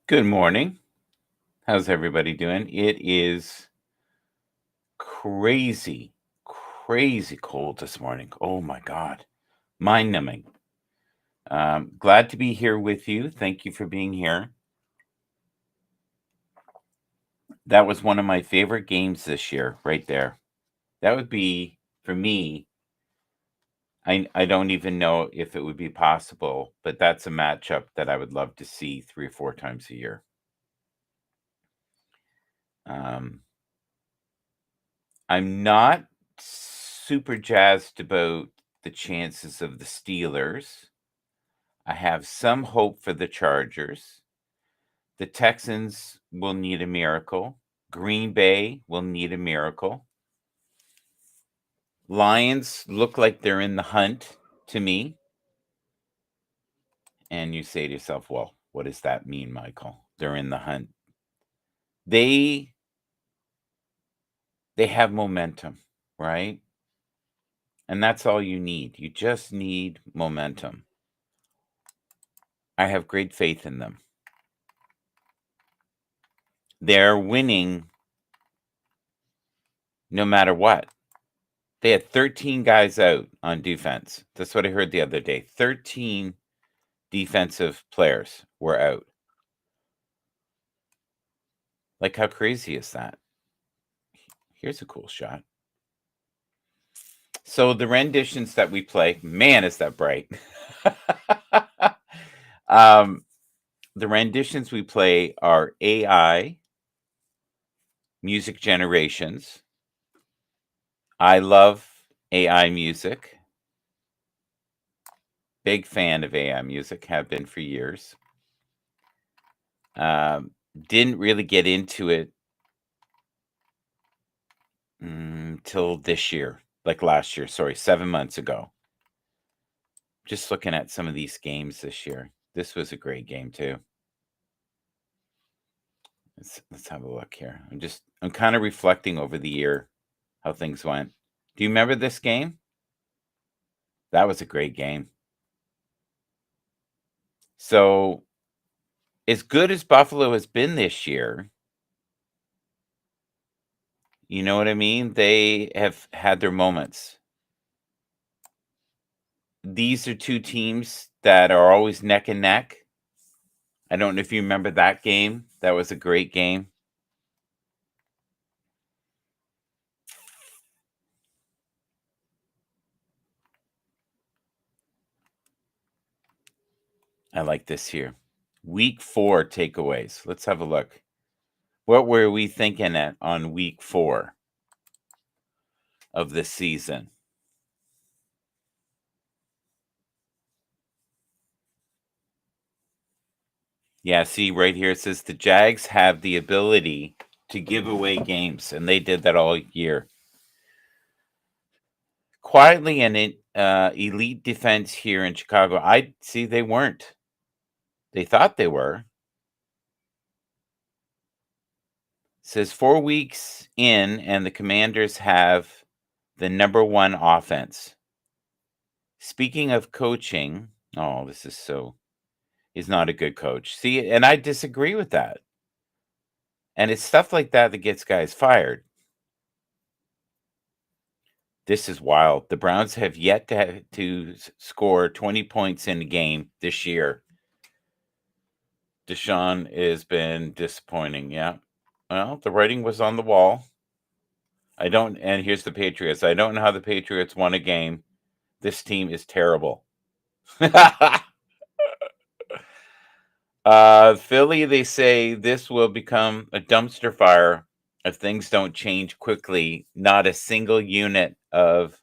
Good morning. How's everybody doing? It is crazy, crazy cold this morning. Oh my God. Mind numbing. Glad to be here with you. Thank you for being here. That was one of my favorite games this year, right there. That would be, for me, I don't even know if it would be possible, but that's a matchup that I would love to see 3 or 4 times a year. Um, I'm not super jazzed about the chances of the Steelers. I have some hope for the Chargers. The Texans will need a miracle. Green Bay will need a miracle. Lions look like they're in the hunt to me. And you say to yourself, well, what does that mean, Michael? They're in the hunt. They they have momentum, right? And that's all you need. You just need momentum. I have great faith in them. They're winning no matter what. They had 13 guys out on defense. That's what I heard the other day. 13 defensive players were out. Like, how crazy is that? Here's a cool shot. So the renditions that we play, man, is that bright. um, the renditions we play are AI music generations. I love AI music. Big fan of AI music, have been for years. Um, didn't really get into it till this year, like last year, sorry, 7 months ago. Just looking at some of these games this year. This was a great game too. Let's have a look here. I'm kind of reflecting over the year how things went. Do you remember this game? That was a great game. So, as good as Buffalo has been this year, you know what I mean? They have had their moments. These are two teams that are always neck and neck. I don't know if you remember that game. That was a great game. I like this here. Week 4 takeaways. Let's have a look. What were we thinking at on week 4 of this season? Yeah, see right here it says the Jags have the ability to give away games, and they did that all year. Quietly an elite defense here in Chicago. I see they weren't. They thought they were. Says 4 weeks in, and the Commanders have the number 1 offense. Speaking of coaching, oh, this is so he's not a good coach. See, and I disagree with that. And it's stuff like that that gets guys fired. This is wild. The Browns have yet to score 20 points in a game this year. Deshaun has been disappointing. Yeah. Well, the writing was on the wall. And here's the Patriots. I don't know how the Patriots won a game. This team is terrible. Philly, they say this will become a dumpster fire if things don't change quickly. Not a single unit of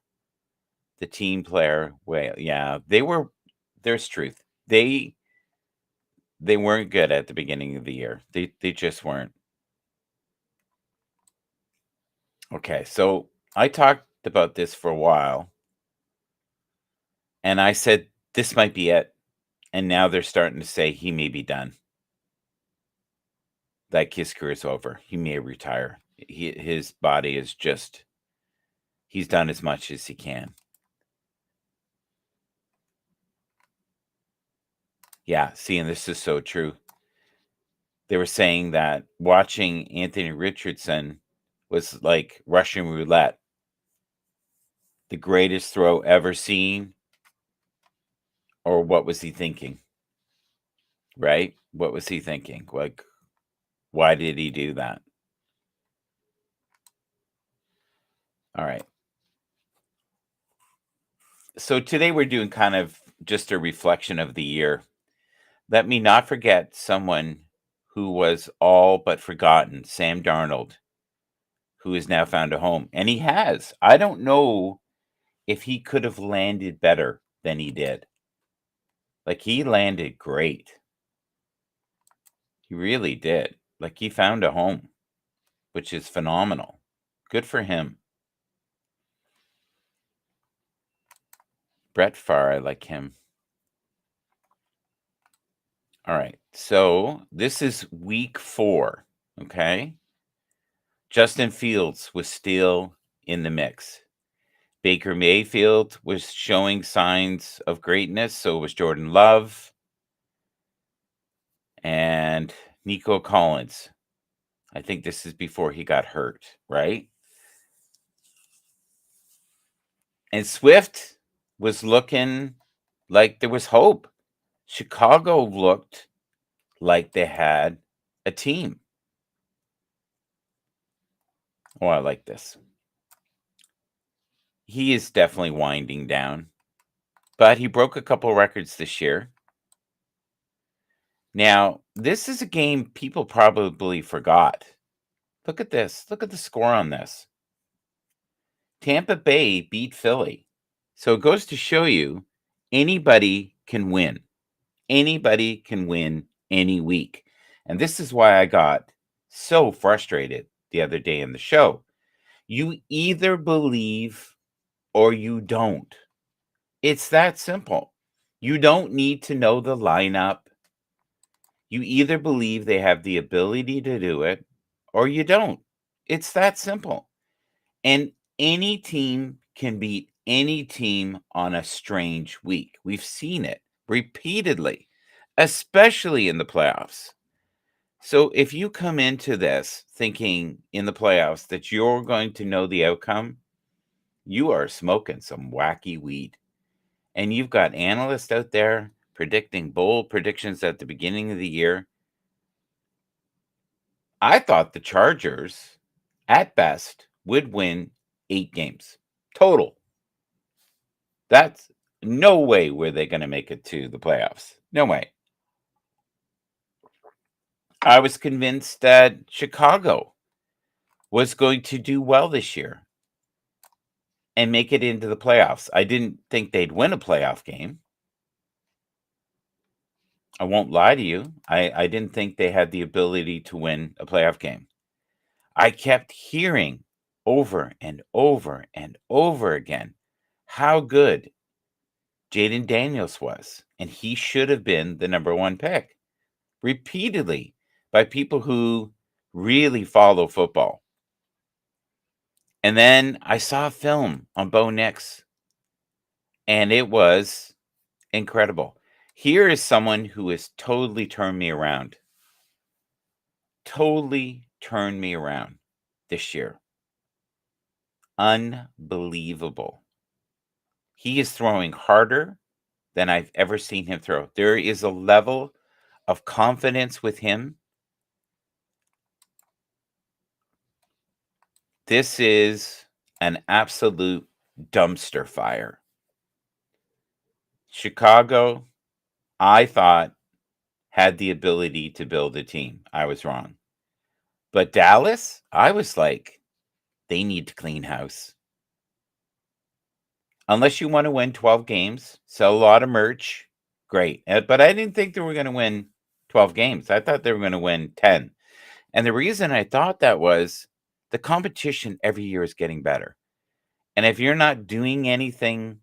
the team player. Well, yeah, there's truth. They weren't good at the beginning of the year. They just weren't. Okay, so I talked about this for a while, and I said this might be it. And now they're starting to say he may be done. Like his career is over. He may retire. His body is just he's done as much as he can. Yeah, see, and this is so true. They were saying that watching Anthony Richardson was like Russian roulette, the greatest throw ever seen, or what was he thinking, right? What was he thinking? Like, why did he do that? All right. So today we're doing kind of just a reflection of the year. Let me not forget someone who was all but forgotten, Sam Darnold, who has now found a home. And he has. I don't know if he could have landed better than he did. Like, he landed great. He really did. Like, he found a home, which is phenomenal. Good for him. Brett Favre, I like him. All right. So this is week 4. Okay. Justin Fields was still in the mix. Baker Mayfield was showing signs of greatness. So was Jordan Love and Nico Collins. I think this is before he got hurt, right? And Swift was looking like there was hope. Chicago looked like they had a team. Oh, I like this. He is definitely winding down, but he broke a couple records this year. Now, this is a game people probably forgot. Look at this. Look at the score on this. Tampa Bay beat Philly. So it goes to show you anybody can win. Anybody can win any week. And this is why I got so frustrated the other day in the show. You either believe or you don't. It's that simple. You don't need to know the lineup. You either believe they have the ability to do it or you don't. It's that simple. And any team can beat any team on a strange week. We've seen it repeatedly, especially in the playoffs. So if you come into this thinking in the playoffs that you're going to know the outcome, you are smoking some wacky weed. And you've got analysts out there predicting bold predictions at the beginning of the year. I thought the Chargers, at best, would win 8 games total. That's no way were they going to make it to the playoffs. No way. I was convinced that Chicago was going to do well this year and make it into the playoffs. I didn't think they'd win a playoff game. I won't lie to you. I didn't think they had the ability to win a playoff game. I kept hearing over and over and over again how good Jaden Daniels was, and he should have been the number 1 pick repeatedly by people who really follow football. And then I saw a film on Bo Nix, and it was incredible. Here is someone who has totally turned me around. Totally turned me around this year. Unbelievable. He is throwing harder than I've ever seen him throw. There is a level of confidence with him. This is an absolute dumpster fire. Chicago, I thought, had the ability to build a team. I was wrong. But Dallas, I was like, they need to clean house. Unless you want to win 12 games, sell a lot of merch, great. But I didn't think they were going to win 12 games. I thought they were going to win 10. And the reason I thought that was the competition every year is getting better. And if you're not doing anything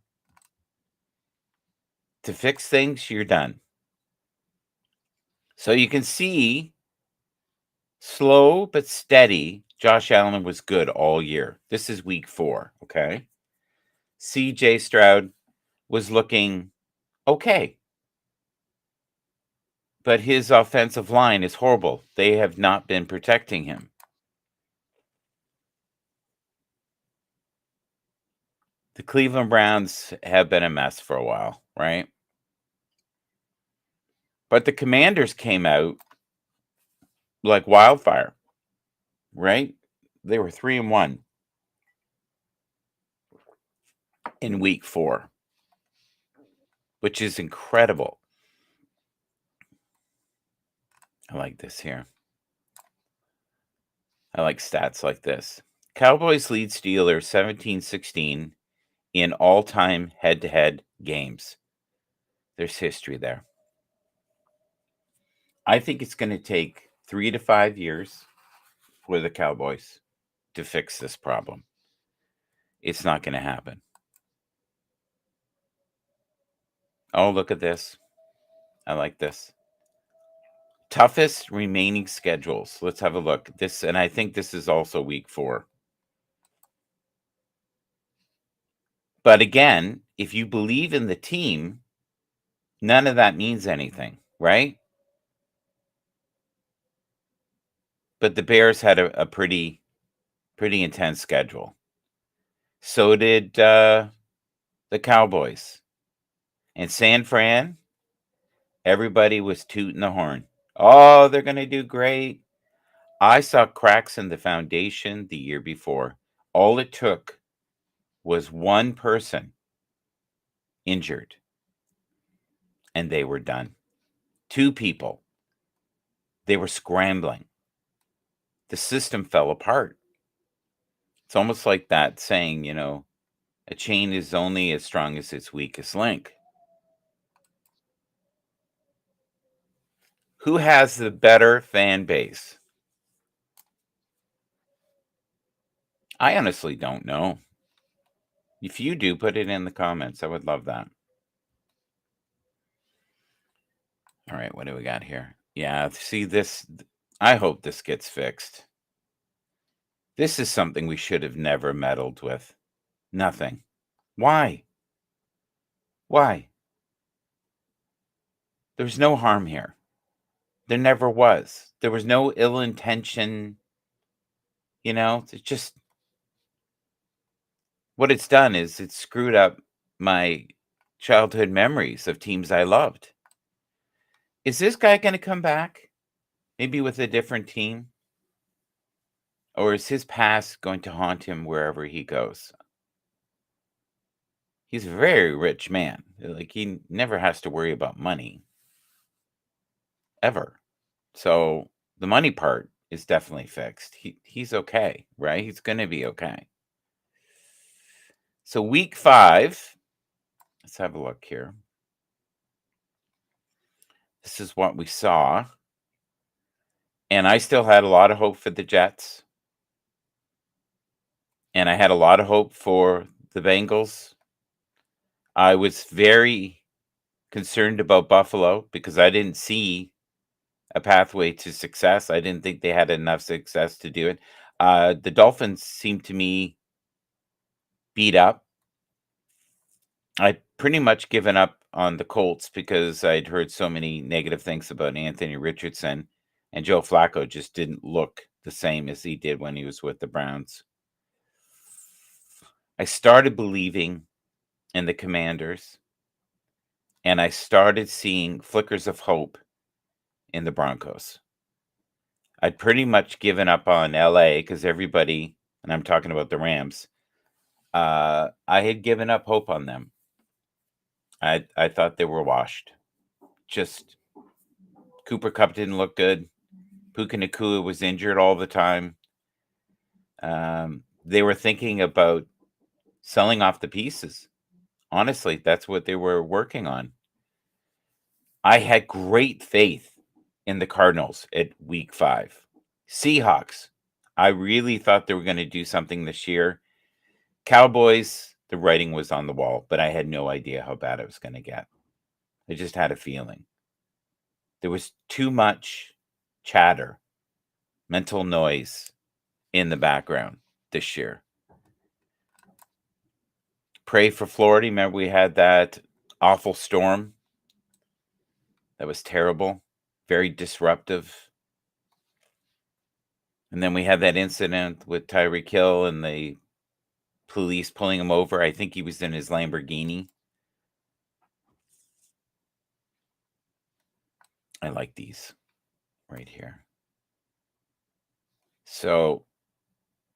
to fix things, you're done. So you can see slow but steady. Josh Allen was good all year. This is week 4, okay? CJ Stroud was looking okay. But his offensive line is horrible. They have not been protecting him. The Cleveland Browns have been a mess for a while, right? But the Commanders came out like wildfire, right? They were 3-1 in week 4, which is incredible. I like this here. I like stats like this. Cowboys lead Steelers 17-16 in all-time head-to-head games. There's history there. I think it's going to take 3 to 5 years for the Cowboys to fix this problem. It's not going to happen. Oh, look at this. I like this. Toughest remaining schedules. Let's have a look. This, and I think this is also week 4. But again, if you believe in the team, none of that means anything, right? But the Bears had a pretty intense schedule. So did the Cowboys. And San Fran, everybody was tooting the horn. Oh, they're going to do great. I saw cracks in the foundation the year before. All it took was one person injured, and they were done. 2 people. They were scrambling. The system fell apart. It's almost like that saying, a chain is only as strong as its weakest link. Who has the better fan base? I honestly don't know. If you do, put it in the comments. I would love that. All right, what do we got here? Yeah, see this. I hope this gets fixed. This is something we should have never meddled with. Nothing. Why? Why? There's no harm here. There never was. There was no ill intention. It's just what it's done is it's screwed up my childhood memories of teams I loved. Is this guy going to come back? Maybe with a different team? Or is his past going to haunt him wherever he goes? He's a very rich man. Like, he never has to worry about money. Ever. So, the money part is definitely fixed. He's okay, right? He's gonna be okay. So, week 5, let's have a look here. This is what we saw. And I still had a lot of hope for the Jets. And I had a lot of hope for the Bengals. I was very concerned about Buffalo because I didn't see a pathway to success. I didn't think they had enough success to do it. The Dolphins seemed to me beat up. I'd pretty much given up on the Colts because I'd heard so many negative things about Anthony Richardson, and Joe Flacco just didn't look the same as he did when he was with the Browns. I started believing in the Commanders, and I started seeing flickers of hope in the Broncos. I'd pretty much given up on LA because everybody, and I'm talking about the Rams, I had given up hope on them. I thought they were washed. Just Cooper Kupp didn't look good. Puka Nacua was injured all the time. They were thinking about selling off the pieces. Honestly, that's what they were working on. I had great faith in the Cardinals at week 5. Seahawks, I really thought they were going to do something this year. Cowboys, the writing was on the wall, but I had no idea how bad it was going to get. I just had a feeling. There was too much chatter, mental noise in the background this year. Pray for Florida. Remember, we had that awful storm that was terrible. very disruptive. And then we had that incident with Tyreek Hill and the police pulling him over. I think he was in his Lamborghini. I like these right here. So,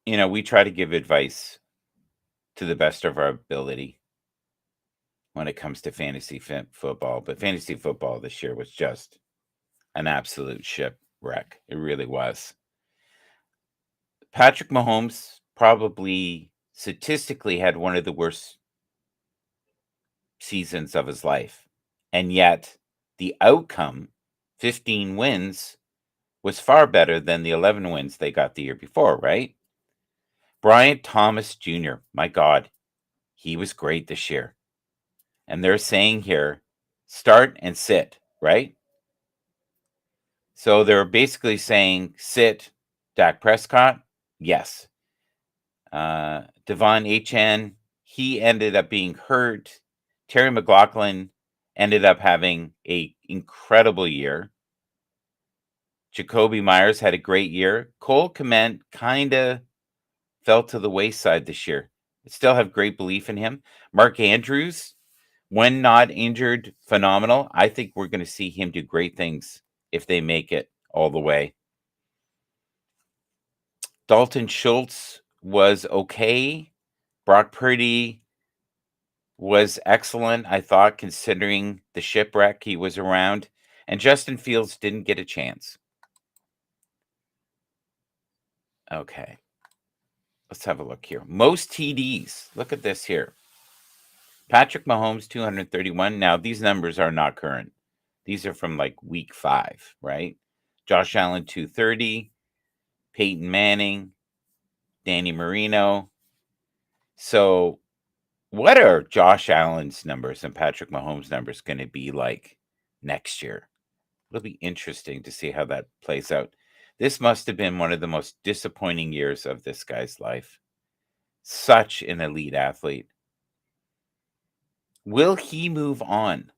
we try to give advice to the best of our ability when it comes to fantasy football. But fantasy football this year was just an absolute shipwreck. It really was. Patrick Mahomes probably statistically had one of the worst seasons of his life. And yet, the outcome, 15 wins, was far better than the 11 wins they got the year before, right? Bryant Thomas Jr., my God, he was great this year. And they're saying here, start and sit, right? So they're basically saying sit Dak Prescott, yes. Devon Achane, he ended up being hurt. Terry McLaughlin ended up having a incredible year. Jacoby Myers had a great year. Cole Kmet kind of fell to the wayside this year. I still have great belief in him. Mark Andrews, when not injured, phenomenal. I think we're going to see him do great things if they make it all the way. Dalton Schultz was okay. Brock Purdy was excellent, I thought, considering the shipwreck he was around. And Justin Fields didn't get a chance. Okay. Let's have a look here. Most TDs. Look at this here. Patrick Mahomes, 231. Now, these numbers are not current. These are from like week 5, right? Josh Allen, 230. Peyton Manning, Danny Marino. So, what are Josh Allen's numbers and Patrick Mahomes' numbers going to be like next year? It'll be interesting to see how that plays out. This must have been one of the most disappointing years of this guy's life. Such an elite athlete. Will he move on?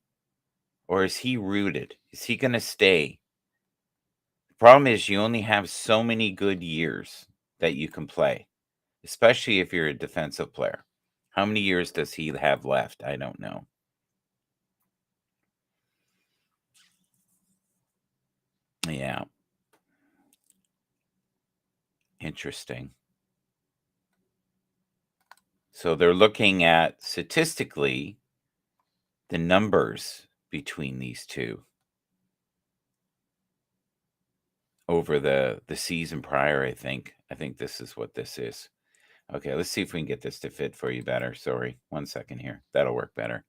Or is he rooted? Is he going to stay? The problem is you only have so many good years that you can play, especially if you're a defensive player. How many years does he have left? I don't know. Yeah. Interesting. So they're looking at statistically the numbers between these two over the season prior, I think. I think this is what this is. Okay, let's see if we can get this to fit for you better. Sorry, 1 second here. That'll work better.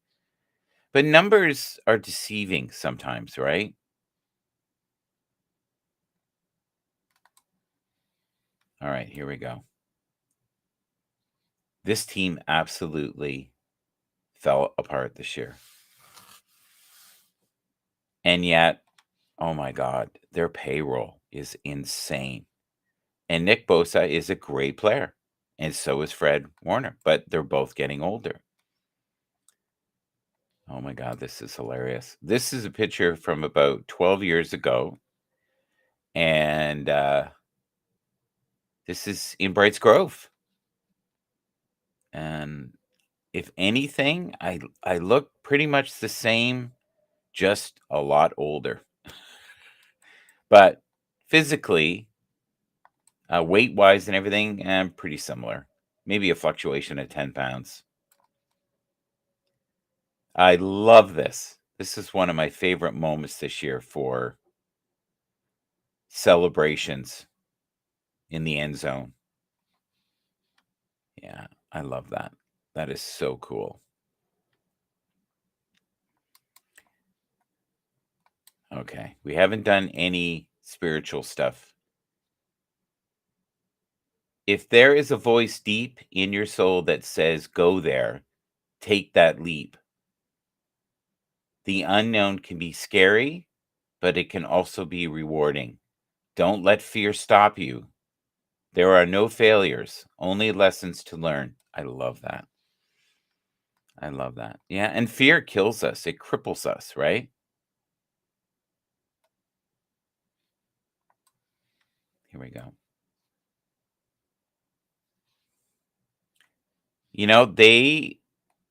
But numbers are deceiving sometimes, right? All right, here we go. This team absolutely fell apart this year. And yet, oh my God, their payroll is insane. And Nick Bosa is a great player. And so is Fred Warner, but they're both getting older. Oh my God, this is hilarious. This is a picture from about 12 years ago. And this is in Brights Grove. And if anything, I look pretty much the same, just a lot older. But physically, weight-wise and everything, pretty similar. Maybe a fluctuation of 10 pounds. I love this. This is one of my favorite moments this year for celebrations in the end zone. Yeah, I love that. That is so cool. Okay, we haven't done any spiritual stuff. If there is a voice deep in your soul that says, go there, take that leap. The unknown can be scary, but it can also be rewarding. Don't let fear stop you. There are no failures, only lessons to learn. I love that. I love that. Yeah, and fear kills us. It cripples us, right? Here we go. You know, they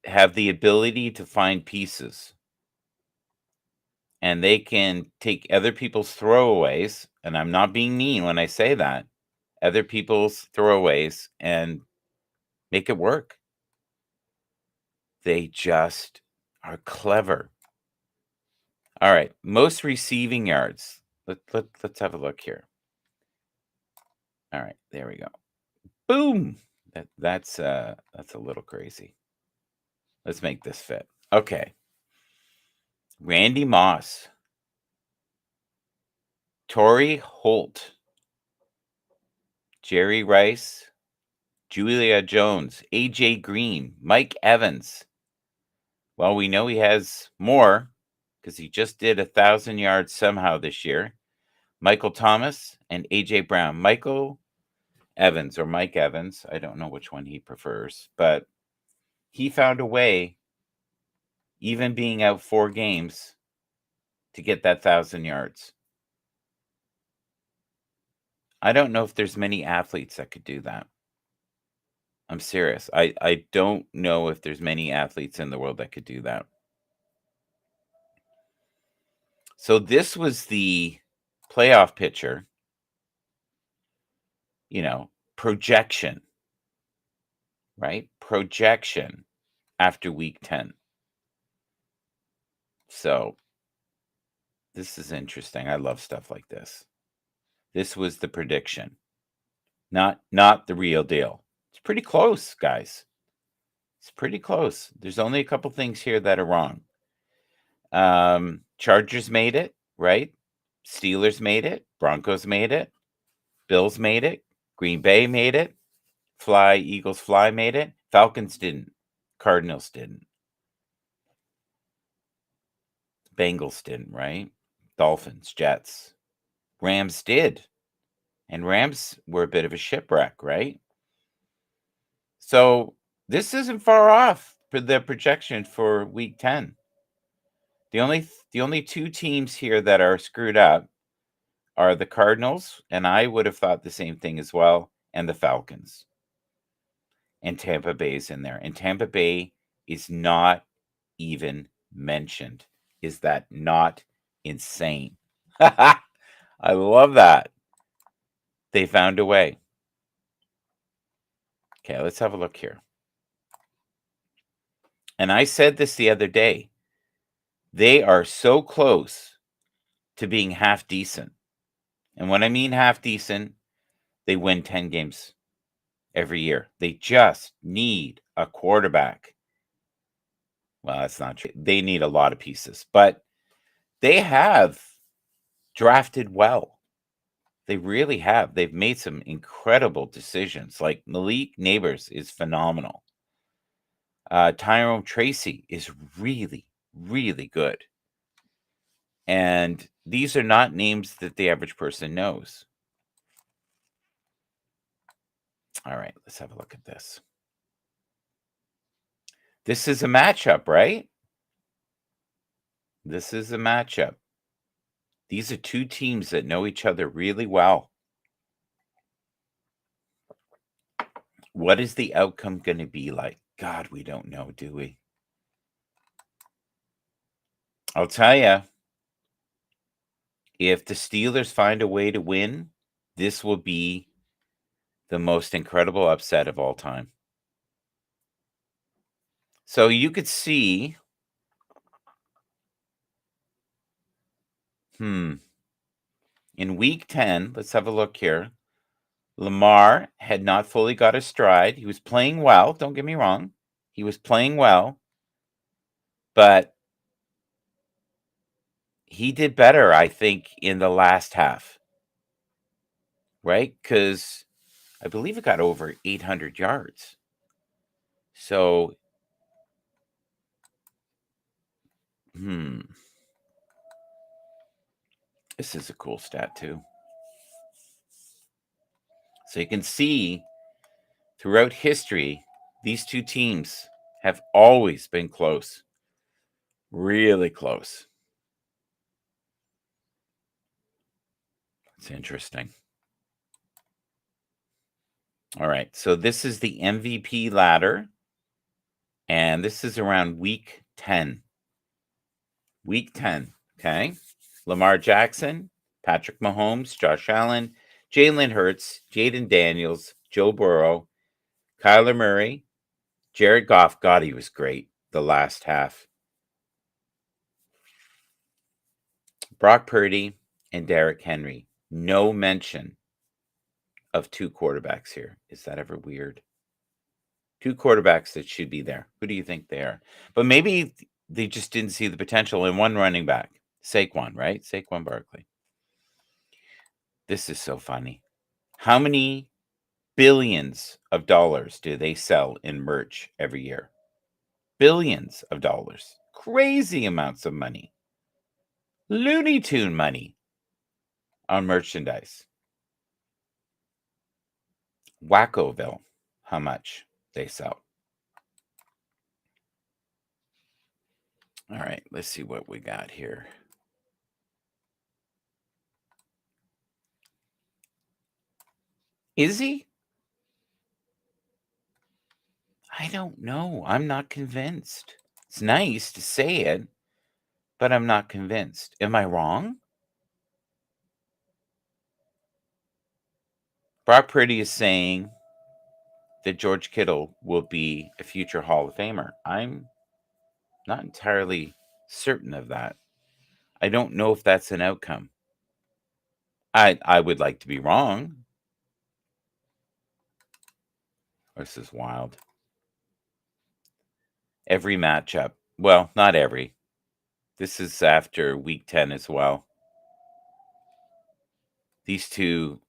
have the ability to find pieces, and they can take other people's throwaways, and I'm not being mean when I say that, other people's throwaways and make it work. They just are clever. All right, most receiving yards. Let's have a look here. All right, there we go. Boom. That's a little crazy. Let's make this fit. Okay. Randy Moss, Torrey Holt, Jerry Rice, Julia Jones, AJ Green, Mike Evans. Well, we know he has more because he just did 1,000 yards somehow this year. Michael Thomas and AJ Brown. Michael Evans or Mike Evans, I don't know which one he prefers, but he found a way, even being out 4 games, to get that 1,000 yards. I don't know if there's many athletes that could do that. I'm serious. I don't know if there's many athletes in the world that could do that. So this was the playoff pitcher, projection, right? Projection after week 10. So this is interesting. I love stuff like this. This was the prediction, not the real deal. It's pretty close, guys. It's pretty close. There's only a couple things here that are wrong. Chargers made it, right? Steelers made it. Broncos made it. Bills made it. Green Bay made it. Eagles fly made it. Falcons didn't. Cardinals didn't. Bengals didn't, right? Dolphins, Jets. Rams did. And Rams were a bit of a shipwreck, right? So this isn't far off for the projection for week 10. The only 2 teams here that are screwed up are the Cardinals, and I would have thought the same thing as well, and the Falcons. And Tampa Bay's in there. And Tampa Bay is not even mentioned. Is that not insane? I love that. They found a way. Okay, let's have a look here. And I said this the other day. They are so close to being half decent. And when I mean half decent, they win 10 games every year. They just need a quarterback. Well, that's not true. They need a lot of pieces, but they have drafted well. They really have. They've made some incredible decisions. Like Malik Neighbors is phenomenal. Tyrone Tracy is really, really good. And these are not names that the average person knows. All right, let's have a look at this. This is a matchup, right? This is a matchup. These are 2 teams that know each other really well. What is the outcome going to be like? God, we don't know, do we? I'll tell you, if the Steelers find a way to win, this will be the most incredible upset of all time. So you could see, in week 10, let's have a look here. Lamar had not fully got his stride. He was playing well. Don't get me wrong. He was playing well, but he did better, I think, in the last half, right? Because I believe it got over 800 yards. So, this is a cool stat too. So you can see throughout history, these 2 teams have always been close, really close. It's interesting. All right. So this is the MVP ladder, and this is around week 10. Week 10. Okay. Lamar Jackson, Patrick Mahomes, Josh Allen, Jalen Hurts, Jaden Daniels, Joe Burrow, Kyler Murray, Jared Goff. God, he was great the last half. Brock Purdy and Derrick Henry. No mention of two quarterbacks here. Is that ever weird? Two quarterbacks that should be there. Who do you think they are? But maybe they just didn't see the potential in one running back. Saquon, right? Saquon Barkley. This is so funny. How many billions of dollars do they sell in merch every year? Billions of dollars. Crazy amounts of money. Looney Tune money on merchandise. Wackoville, how much they sell. All right, let's see what we got here. Is he? I don't know. I'm not convinced. It's nice to say it, but I'm not convinced. Am I wrong? Brock Purdy is saying that George Kittle will be a future Hall of Famer. I'm not entirely certain of that. I don't know if that's an outcome. I would like to be wrong. This is wild. Every matchup. Well, not every. This is after week 10 as well. These two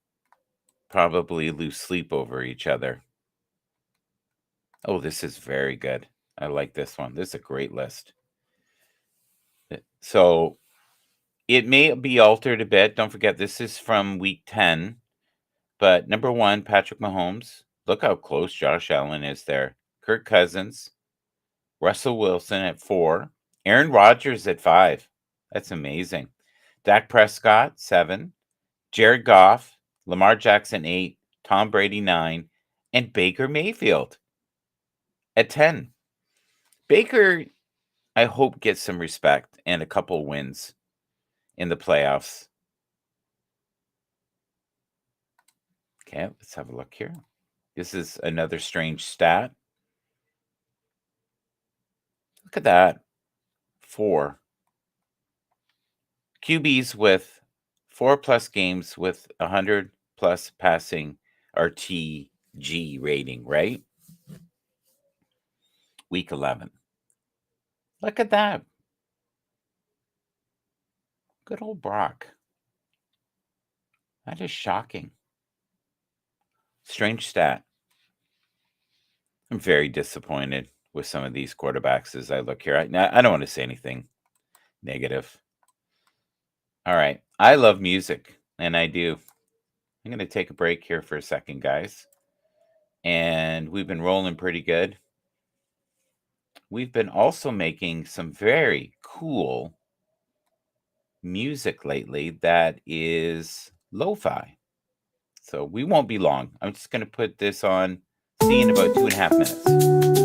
probably lose sleep over each other. Oh, this is very good. I like this one. This is a great list. So it may be altered a bit. Don't forget, this is from week 10. But number 1, Patrick Mahomes. Look how close Josh Allen is there. Kirk Cousins. Russell Wilson at 4. Aaron Rodgers at 5. That's amazing. Dak Prescott, 7. Jared Goff. Lamar Jackson, 8. Tom Brady, 9. And Baker Mayfield at 10. Baker, I hope, gets some respect and a couple wins in the playoffs. Okay, let's have a look here. This is another strange stat. Look at that. 4. QBs with 4+ games with 100+ passing RTG rating, right? Week 11. Look at that. Good old Brock. That is shocking. Strange stat. I'm very disappointed with some of these quarterbacks as I look here. I don't want to say anything negative. All right. I love music, and I do. I'm going to take a break here for a second, guys. And we've been rolling pretty good. We've been also making some very cool music lately that is lo-fi. So we won't be long. I'm just going to put this on. See you in about 2.5 minutes.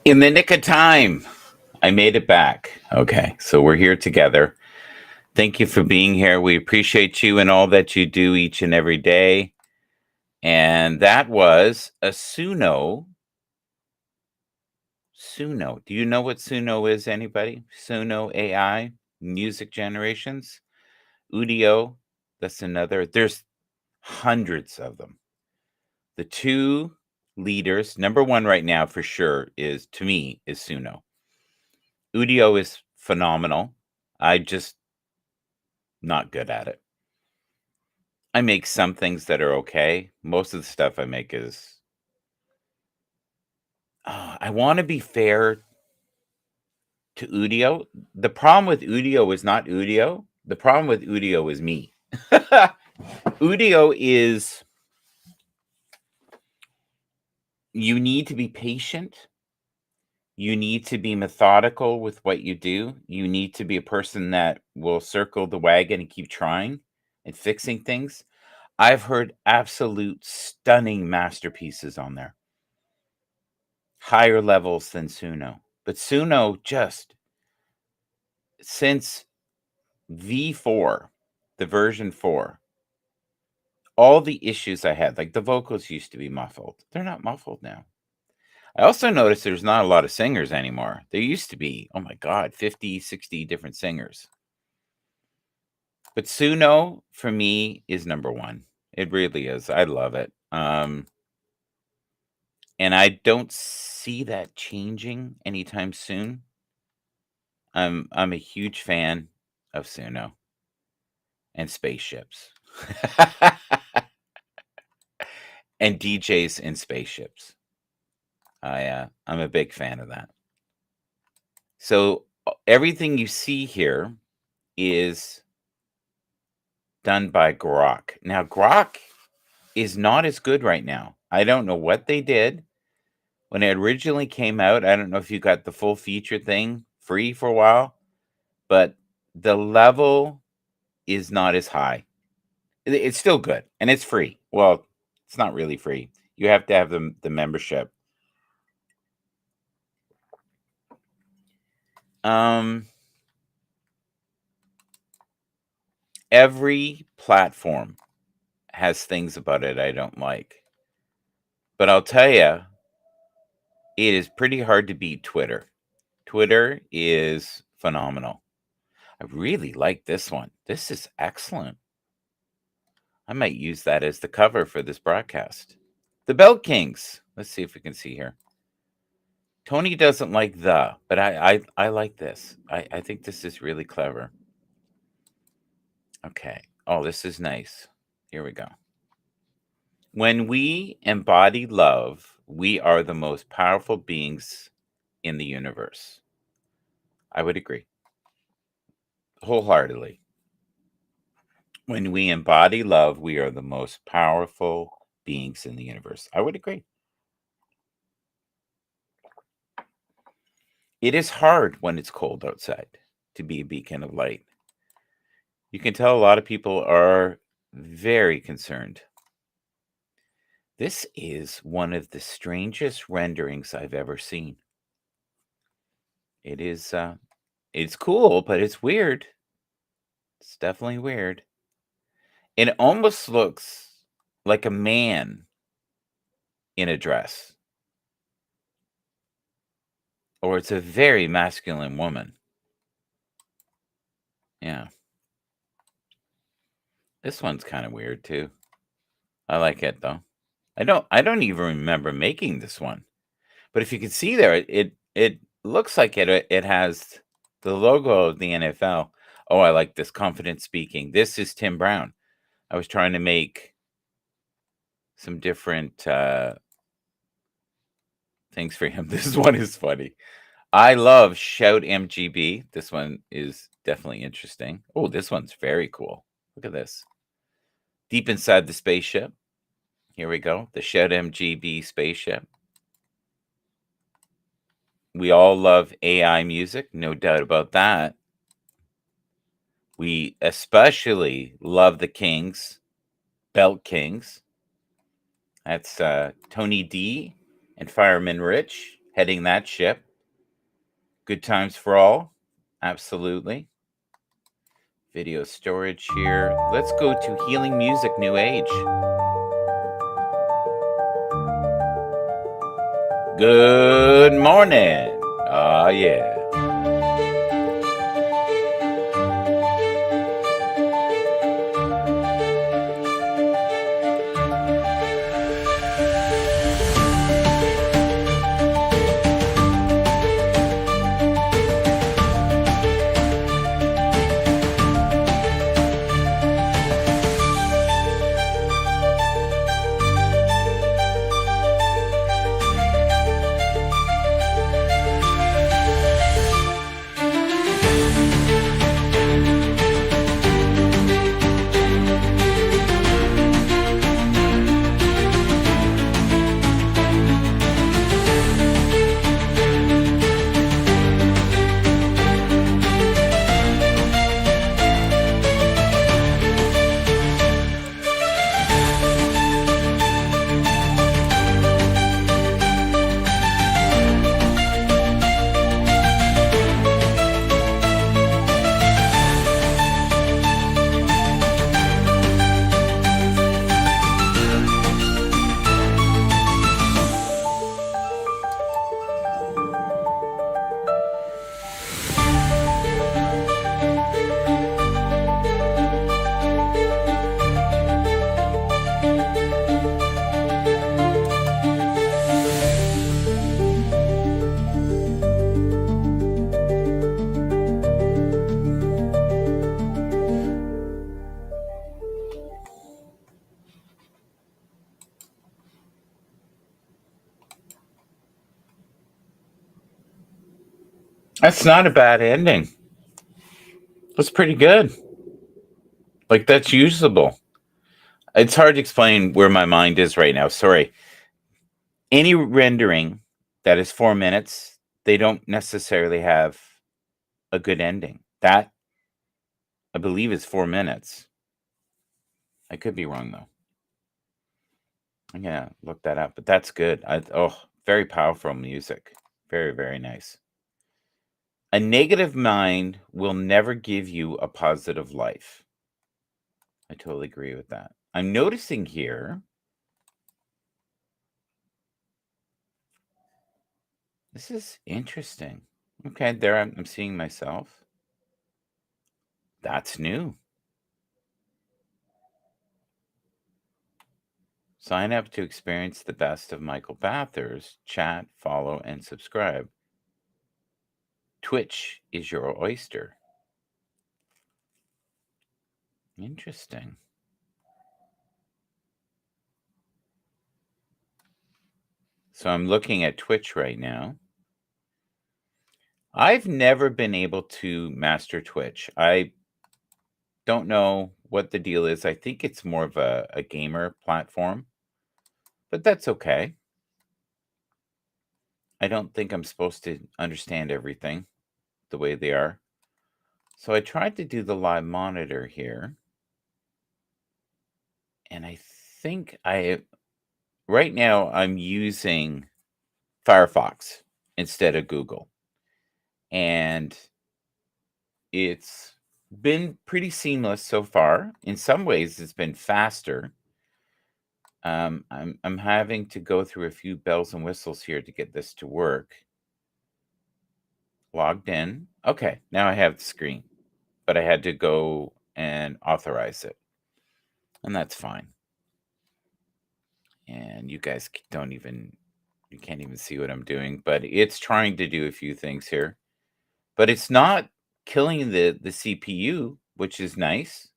In the nick of time, I made it back. Okay, so we're here together. Thank you for being here. We appreciate you and all that you do each and every day. And that was a Suno. Suno. Do you know what Suno is, anybody? Suno AI, music generations. Udio, that's another. There's hundreds of them. The two leaders, number one right now for sure is, to me, is Suno. Udio is phenomenal. I just not good at it. I make some things that are okay. Most of the stuff I make is I want to be fair to Udio. The problem with Udio is not Udio. The problem with Udio is me. Udio is, you need to be patient. You need to be methodical with what you do. You need to be a person that will circle the wagon and keep trying and fixing things. I've heard absolute stunning masterpieces on there. Higher levels than Suno. But Suno just, since V4, the version 4, all the issues I had, like the vocals used to be muffled. They're not muffled now. I also noticed there's not a lot of singers anymore. There used to be, oh my God, 50, 60 different singers. But Suno, for me, is number one. It really is. I love it. And I don't see that changing anytime soon. I'm a huge fan of Suno and spaceships. And DJs in spaceships. I'm a big fan of that. So everything you see here is done by Grok. Now Grok is not as good right now. I don't know what they did when it originally came out. I don't know if you got the full feature thing free for a while, but the level is not as high. It's still good and it's free. Well, it's not really free. You have to have the membership. Every platform has things about it I don't like. But I'll tell you, it is pretty hard to beat Twitter. Twitter is phenomenal. I really like this one. This is excellent. I might use that as the cover for this broadcast. The Belt Kings. Let's see if we can see here. Tony doesn't like but I like this. I think this is really clever. Okay. Oh, this is nice. Here we go. When we embody love, we are the most powerful beings in the universe. I would agree. Wholeheartedly. When we embody love, we are the most powerful beings in the universe. I would agree. It is hard when it's cold outside to be a beacon of light. You can tell a lot of people are very concerned. This is one of the strangest renderings I've ever seen. It is it's cool, but it's weird. It's definitely weird. It almost looks like a man in a dress. Or it's a very masculine woman. Yeah. This one's kind of weird too. I like it though. I don't even remember making this one. But if you can see there, it looks like it has the logo of the NFL. Oh, I like this, confident speaking. This is Tim Brown. I was trying to make some different things for him. This one is funny. I love Shout MGB. This one is definitely interesting. Oh, this one's very cool. Look at this. Deep inside the spaceship. Here we go. The Shout MGB spaceship. We all love AI music, no doubt about that. We especially love the Kings, Belt Kings. That's Tony D and Fireman Rich heading that ship. Good times for all. Absolutely. Video storage here. Let's go to Healing Music New Age. Good morning. Ah, yeah. That's not a bad ending. That's pretty good. Like, that's usable. It's hard to explain where my mind is right now. Sorry. Any rendering that is 4 minutes, they don't necessarily have a good ending. That, I believe, is 4 minutes. I could be wrong, though. I'm gonna look that up, but that's good. Very powerful music. Very, very nice. A negative mind will never give you a positive life. I totally agree with that. I'm noticing here. This is interesting. Okay, there I'm seeing myself. That's new. Sign up to experience the best of Michael Bathurst. Chat, follow, and subscribe. Twitch is your oyster. Interesting. So I'm looking at Twitch right now. I've never been able to master Twitch. I don't know what the deal is. I think it's more of a gamer platform, but that's okay. I don't think I'm supposed to understand everything the way they are. So I tried to do the live monitor here. And I think right now I'm using Firefox instead of Google. And it's been pretty seamless so far. In some ways, it's been faster. I'm having to go through a few bells and whistles here to get this to work. Logged in. Okay, now I have the screen, but I had to go and authorize it, and that's fine. And you guys you can't even see what I'm doing, but it's trying to do a few things here, but it's not killing the CPU, which is nice.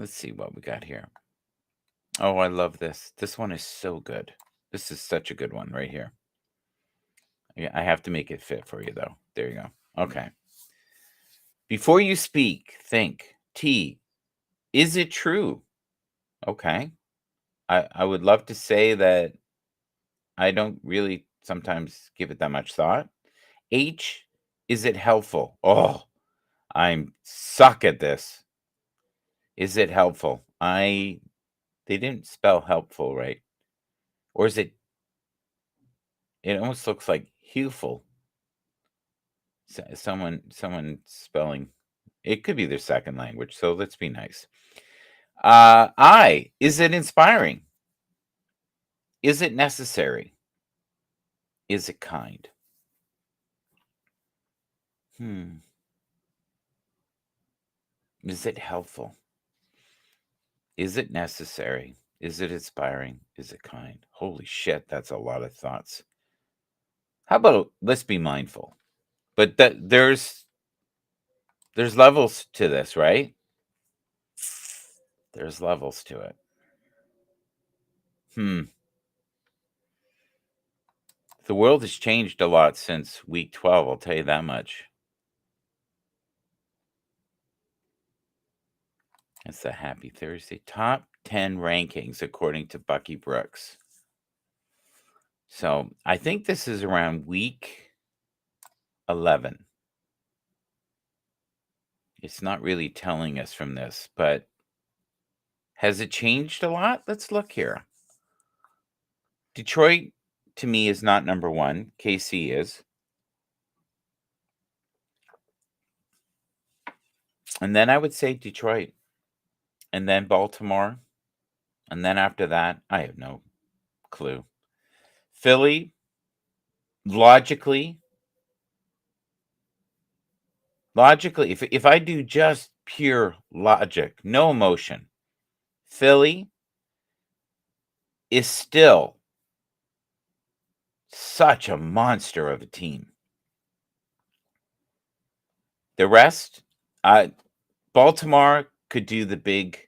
Let's see what we got here. Oh, I love this. This one is so good. This is such a good one right here. Yeah, I have to make it fit for you, though. There you go. Okay. Before you speak, think. T, is it true? Okay. I would love to say that I don't really sometimes give it that much thought. H, is it helpful? Oh, I'm suck at this. Is it helpful? They didn't spell helpful right. Or is it it almost looks like Hufel. Someone spelling it could be their second language, so let's be nice. Is it inspiring? Is it necessary? Is it kind? Hmm. Is it helpful? Is it necessary? Is it inspiring? Is it kind? Holy shit, that's a lot of thoughts. How about let's be mindful? But there's levels to this, right? There's levels to it. Hmm. The world has changed a lot since week 12, I'll tell you that much. It's a happy Thursday. Top 10 rankings according to Bucky Brooks. So I think this is around week 11. It's not really telling us from this, but has it changed a lot? Let's look here. Detroit to me is not number one. KC is. And then I would say Detroit. And then Baltimore. And then after that, I have no clue. Philly, logically, if I do just pure logic, no emotion, Philly is still such a monster of a team. The rest, uh, Baltimore could do the big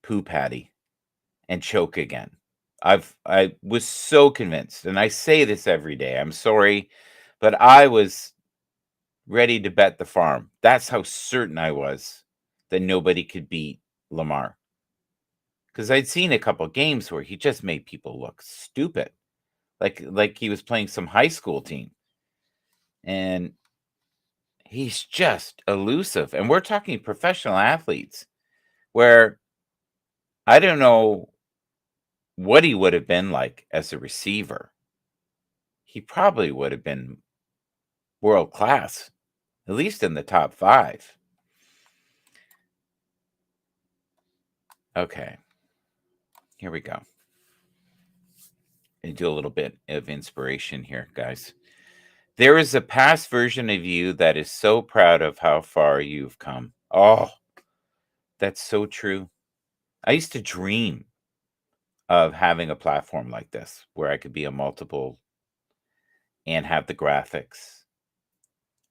poo patty and choke again. I was so convinced, and I say this every day. I'm sorry, but I was ready to bet the farm. That's how certain I was that nobody could beat Lamar. Because I'd seen a couple games where he just made people look stupid, like he was playing some high school team, and he's just elusive. And we're talking professional athletes, where I don't know what he would have been like as a receiver. He probably would have been world class, at least in the top 5. Okay, here we go. And do a little bit of inspiration here, guys. There is a past version of you that is so proud of how far you've come. Oh, that's so true. I used to dream of having a platform like this where I could be a multiple and have the graphics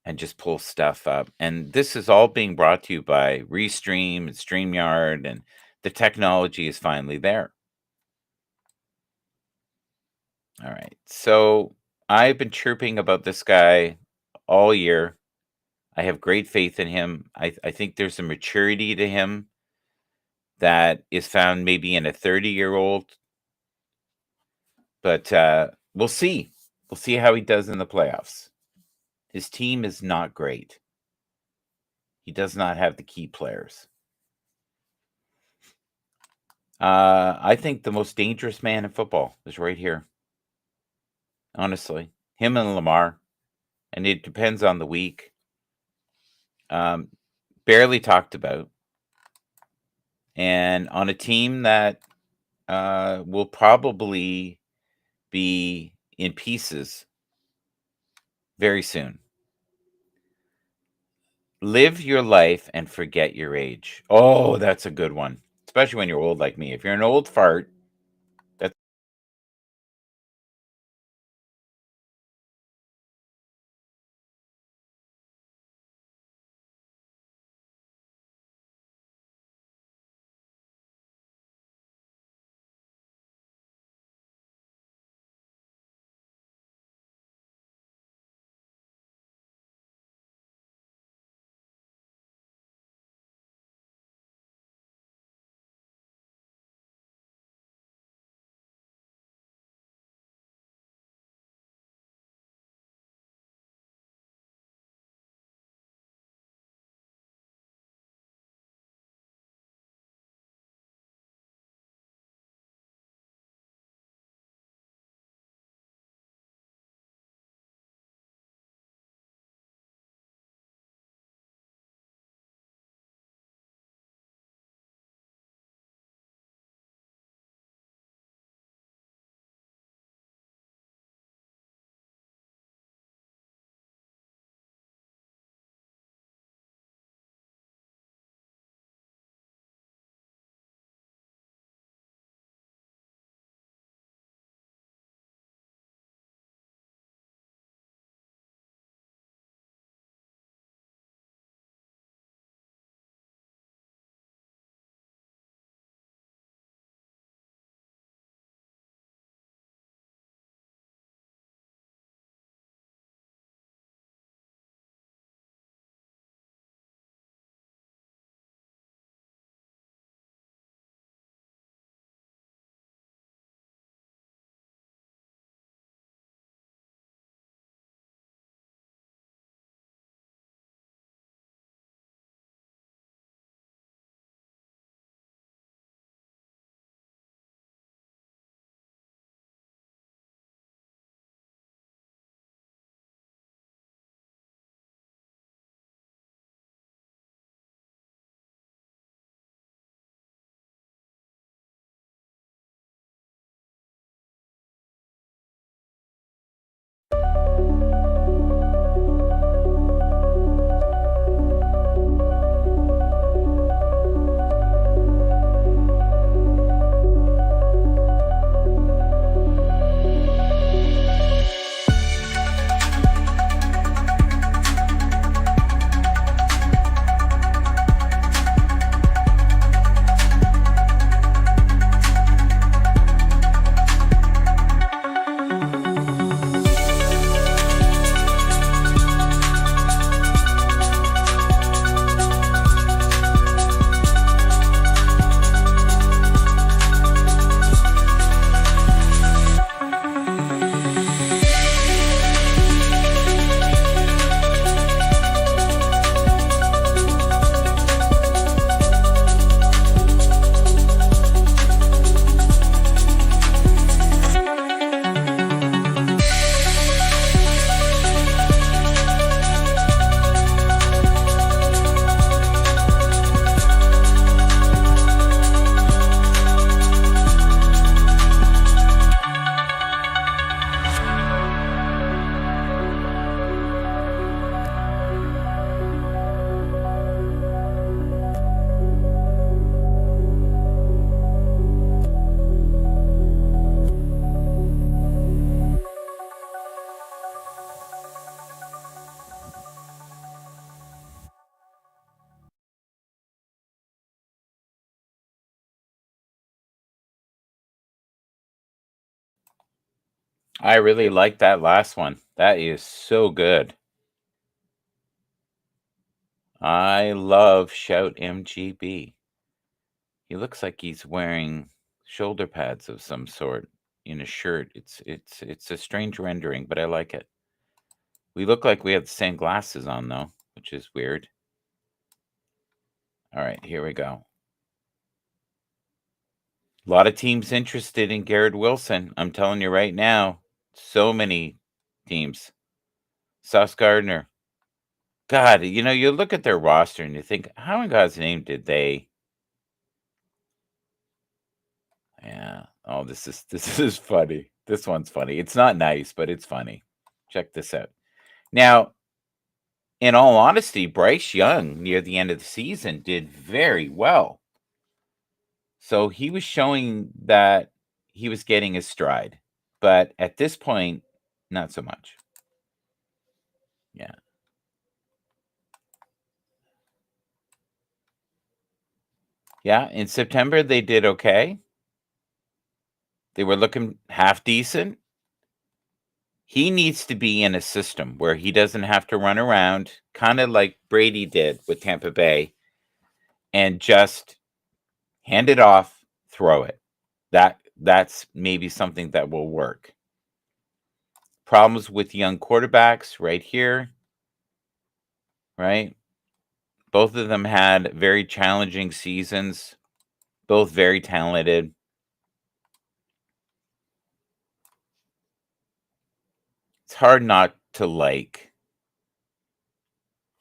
and just pull stuff up. And this is all being brought to you by Restream and StreamYard, and the technology is finally there. All right. So I've been chirping about this guy all year. I have great faith in him. I think there's a maturity to him that is found maybe in a 30-year-old, but we'll see. We'll see how he does in the playoffs. His team is not great. He does not have the key players. I think the most dangerous man in football is right here. Honestly, him and Lamar, and it depends on the week. Um, Barely talked about, and on a team that will probably be in pieces very soon. Live your life and forget your age. Oh, that's a good one, especially when you're old like me. If you're an old fart, that's I really like that last one. That is so good. I love Shout MGB. He looks like he's wearing shoulder pads of some sort in a shirt. It's a strange rendering, but I like it. We look like we have the same glasses on though, which is weird. All right, here we go. A lot of teams interested in Garrett Wilson. I'm telling you right now, so many teams. Sauce Gardner. God, you look at their roster and you think, how in God's name did they? Yeah. Oh, this is funny. This one's funny. It's not nice, but it's funny. Check this out. Now, in all honesty, Bryce Young near the end of the season did very well. So he was showing that he was getting his stride. But at this point, not so much. Yeah. Yeah. In September, they did okay. They were looking half decent. He needs to be in a system where he doesn't have to run around, kind of like Brady did with Tampa Bay, and just hand it off, throw it. That's maybe something that will work. Problems with young quarterbacks right here, right? Both of them had very challenging seasons, both very talented. It's hard not to like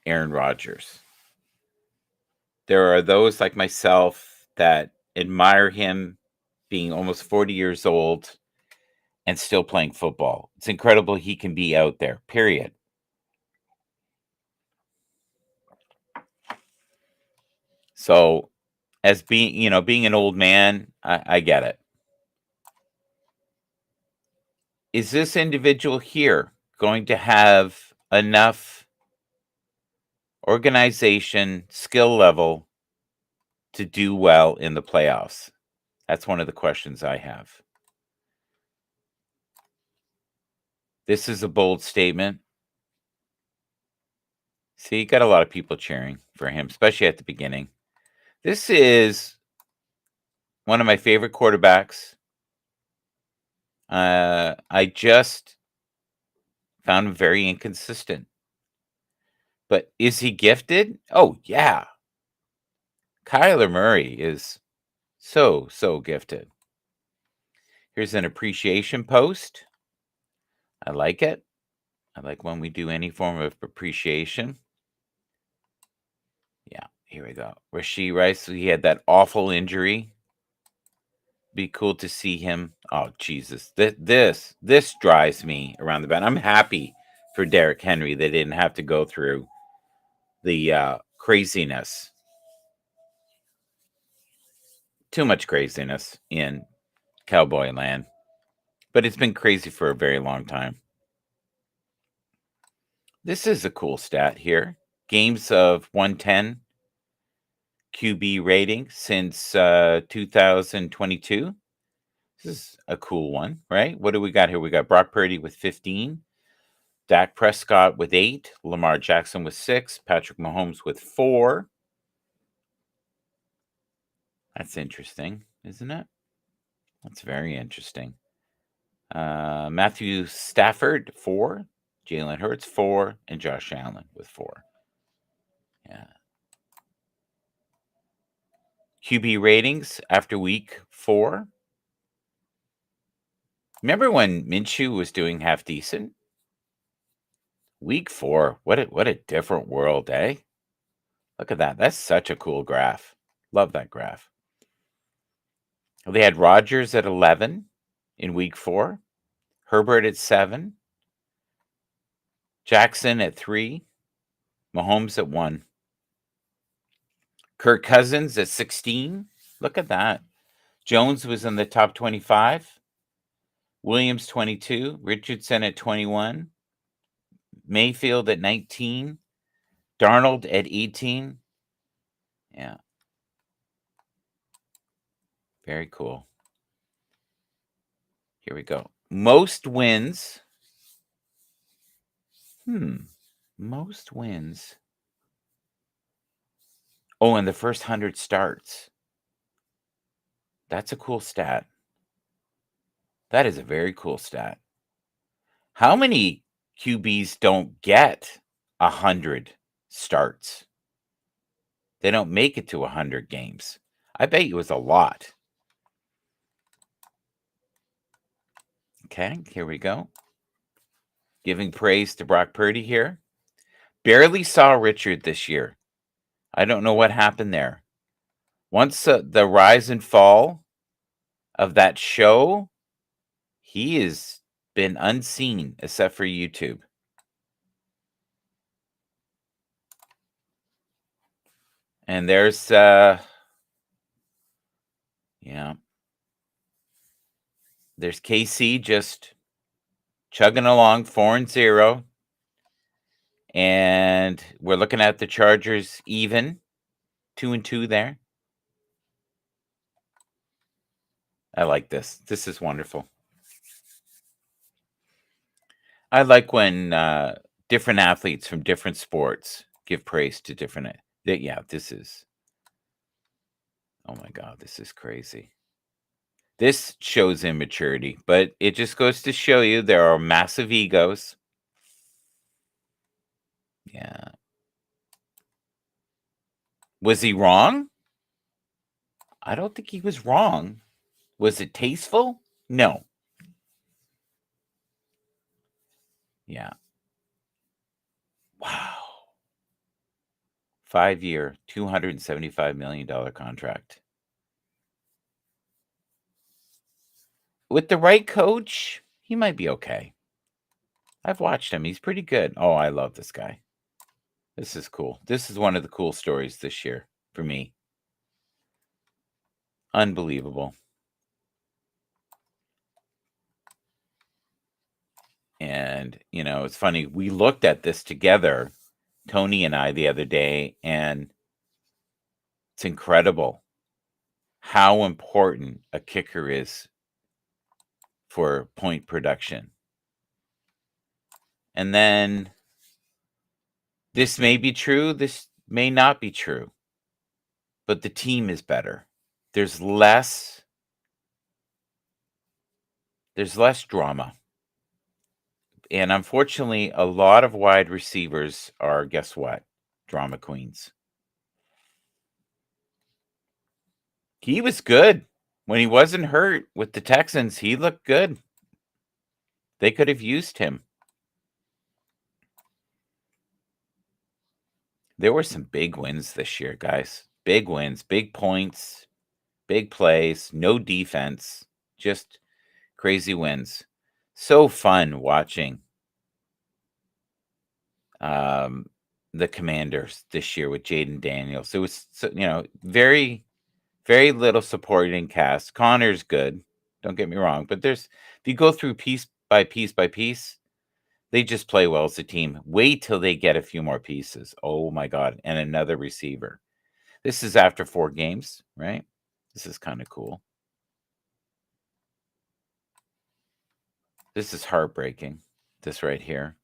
Aaron Rodgers. There are those like myself that admire him being almost 40 years old and still playing football. It's incredible he can be out there, period. So, as being an old man, I get it. Is this individual here going to have enough organization, skill level to do well in the playoffs? That's one of the questions I have. This is a bold statement. See, got a lot of people cheering for him, especially at the beginning. This is one of my favorite quarterbacks. I just found him very inconsistent. But is he gifted? Oh, yeah. Kyler Murray is so gifted. Here's an appreciation post. I like it. I like when we do any form of appreciation. Yeah, here we go. Rashee Rice, he had that awful injury. Be cool to see him. Oh, Jesus. This drives me around the bend. I'm happy for Derrick Henry. They didn't have to go through the craziness. Too much craziness in Cowboy land. But it's been crazy for a very long time. This is a cool stat here. Games of 110 QB rating since 2022. This is a cool one, right? What do we got here? We got Brock Purdy with 15, Dak Prescott with 8, Lamar Jackson with 6, Patrick Mahomes with 4. That's interesting, isn't it? That's very interesting. Matthew Stafford, 4, Jalen Hurts, 4, and Josh Allen with 4. Yeah. QB ratings after week 4. Remember when Minshew was doing half decent? Week 4, what a different world, eh? Look at that. That's such a cool graph. Love that graph. They had Rodgers at 11 in week 4, Herbert at 7, Jackson at 3, Mahomes at 1, Kirk Cousins at 16. Look at that. Jones was in the top 25, Williams 22, Richardson at 21, Mayfield at 19, Darnold at 18. Yeah. Very cool. Here we go. most wins. Most wins. Oh, in the first 100 starts. That's a cool stat. That is a very cool stat. How many QBs don't get 100 starts? They don't make it to 100 games. I bet you it was a lot. Okay, here we go. Giving praise to Brock Purdy here. Barely saw Richard this year. I don't know what happened there. Once the rise and fall of that show, he has been unseen except for YouTube. And there's yeah. There's KC just chugging along 4-0. And we're looking at the Chargers even 2-2 there. I like this. This is wonderful. I like when different athletes from different sports give praise to different. Yeah, this is. Oh my God, this is crazy. This shows immaturity, but it just goes to show you there are massive egos. Yeah. Was he wrong? I don't think he was wrong. Was it tasteful? No. Yeah. Wow. 5-year, $275 million contract. With the right coach, he might be okay. I've watched him. He's pretty good. Oh, I love this guy. This is cool. This is one of the cool stories this year for me. Unbelievable. And, it's funny. We looked at this together, Tony and I, the other day, and it's incredible how important a kicker is for point production. And then this may be true, this may not be true, but the team is better. There's less drama. And unfortunately, a lot of wide receivers are, guess what? Drama queens. He was good. When he wasn't hurt with the Texans, he looked good. They could have used him. There were some big wins this year, guys. Big wins, big points, big plays, no defense, just crazy wins. So fun watching the Commanders this year with Jaden Daniels. It was, very, very little supporting cast. Connor's good, don't get me wrong, but if you go through piece by piece by piece, they just play well as a team. Wait till they get a few more pieces. Oh my God. And another receiver. This is after 4 games, right? This is kind of cool. This is heartbreaking. This right here.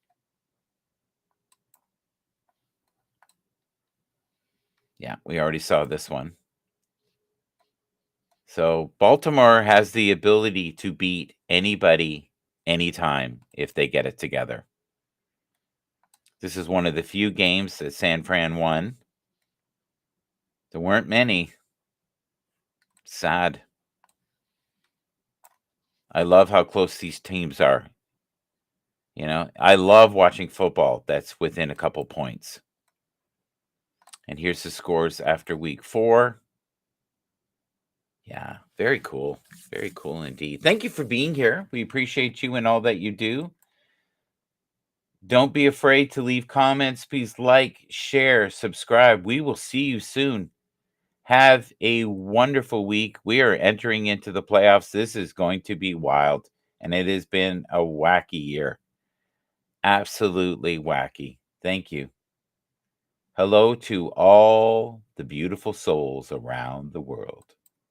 Yeah, we already saw this one. So Baltimore has the ability to beat anybody, anytime, if they get it together. This is one of the few games that San Fran won. There weren't many. Sad. I love how close these teams are. I love watching football that's within a couple points. And here's the scores after week 4. Yeah, very cool. Very cool indeed. Thank you for being here. We appreciate you and all that you do. Don't be afraid to leave comments. Please like, share, subscribe. We will see you soon. Have a wonderful week. We are entering into the playoffs. This is going to be wild, and it has been a wacky year. Absolutely wacky. Thank you. Hello to all the beautiful souls around the world.